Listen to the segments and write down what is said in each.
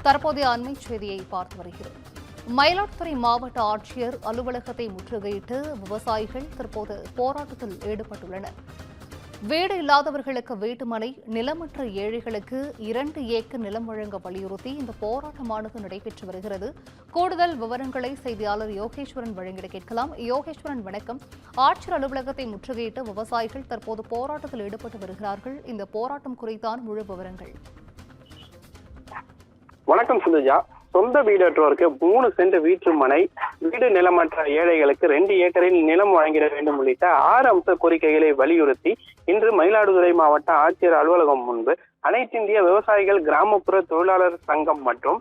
தற்போதைய அண்மை செய்தியை பார்த்து வருகிறோம். மயிலாடுதுறை மாவட்ட ஆட்சியர் அலுவலகத்தை முற்றுகையிட்டு விவசாயிகள் தற்போது போராட்டத்தில் ஈடுபட்டுள்ளனர். வீடு இல்லாதவர்களுக்கு வீட்டுமனை, நிலமற்ற ஏழைகளுக்கு 2 ஏக்கர் நிலம் வழங்க வலியுறுத்தி இந்த போராட்டமானது நடைபெற்று வருகிறது. கூடுதல் விவரங்களை செய்தியாளர் யோகேஸ்வரன் வழங்கிட கேட்கலாம். யோகேஸ்வரன், வணக்கம். ஆட்சியர் அலுவலகத்தை முற்றுகையிட்டு விவசாயிகள் தற்போது போராட்டத்தில் ஈடுபட்டு வருகிறார்கள். இந்த போராட்டம் குறித்தான் முழு விவரங்கள். வணக்கம் சுந்தஜா. சொந்த வீடற்றோருக்கு 3 சென்ட் வீட்டு மனை, வீடு நிலமற்ற ஏழைகளுக்கு 2 ஏக்கரில் நிலம் வழங்கிட வேண்டும் உள்ளிட்ட 6 அம்ச கோரிக்கைகளை வலியுறுத்தி இன்று மயிலாடுதுறை மாவட்ட ஆட்சியர் அலுவலகம் முன்பு அனைத்திந்திய விவசாயிகள் கிராமப்புற தொழிலாளர் சங்கம் மற்றும்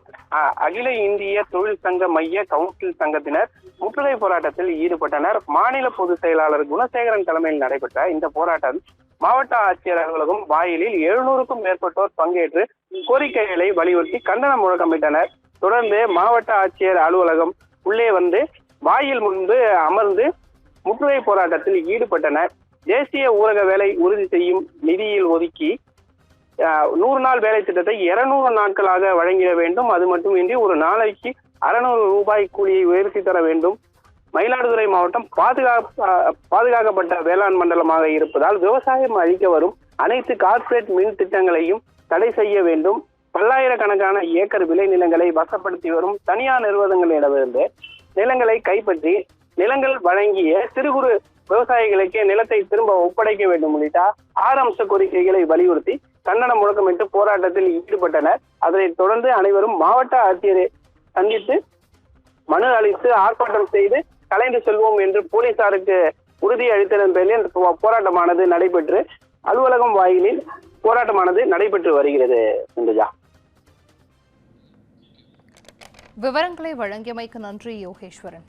அகில இந்திய தொழில் சங்க மைய கவுன்சில் சங்கத்தினர் முற்றுகை போராட்டத்தில் ஈடுபட்டனர். மாநில பொதுச் செயலாளர் குணசேகரன் தலைமையில் நடைபெற்ற இந்த போராட்டம் மாவட்ட ஆட்சியர் அலுவலகம் வாயிலில் 700க்கும் மேற்பட்டோர் பங்கேற்று கோரிக்கைகளை வலியுறுத்தி கண்டன முழக்கமிட்டனர். தொடர்ந்து மாவட்ட ஆட்சியர் அலுவலகம் உள்ளே வந்து வாயில் முன்பு அமர்ந்து முற்றுகை போராட்டத்தில் ஈடுபட்டனர். தேசிய ஊரக வேலை உறுதி செய்யும் நிதியில் ஒதுக்கி 100 நாள் வேலை திட்டத்தை 200 நாட்களாக வழங்கிட வேண்டும். அது மட்டுமின்றி ஒரு நாளைக்கு 600 ரூபாய் கூலியை உயர்த்தி தர வேண்டும். மயிலாடுதுறை மாவட்டம் பாதுகாக்கப்பட்ட வேளாண் மண்டலமாக இருப்பதால் விவசாயம் அளிக்க வரும் அனைத்து கார்ப்பரேட் மின் திட்டங்களையும் தடை செய்ய வேண்டும். பல்லாயிரக்கணக்கான ஏக்கர் விளைநிலங்களை வசப்படுத்தி வரும் தனியார் நிறுவனங்களிடமிருந்து நிலங்களை கைப்பற்றி நிலங்கள் வழங்கிய சிறு குறு விவசாயிகளுக்கு நிலத்தை திரும்ப ஒப்படைக்க வேண்டும் உள்ளிட்ட 6 அம்ச கோரிக்கைகளை வலியுறுத்தி கண்டன முழக்கமிட்டு போராட்டத்தில் ஈடுபட்டனர். அதனைத் தொடர்ந்து அனைவரும் மாவட்ட ஆட்சியரை சந்தித்து மனு அளித்து ஆர்ப்பாட்டம் செய்து கலைந்து செல்வோம் என்று போலீசாருக்கு உறுதி அளித்ததன் பேரில் இந்த போராட்டமானது நடைபெற்று அலுவலகம் வாயிலில் போராட்டமானது நடைபெற்று வருகிறது. இந்துஜா, விவரங்களை வழங்கியமைக்கு நன்றி யோகேஸ்வரன்.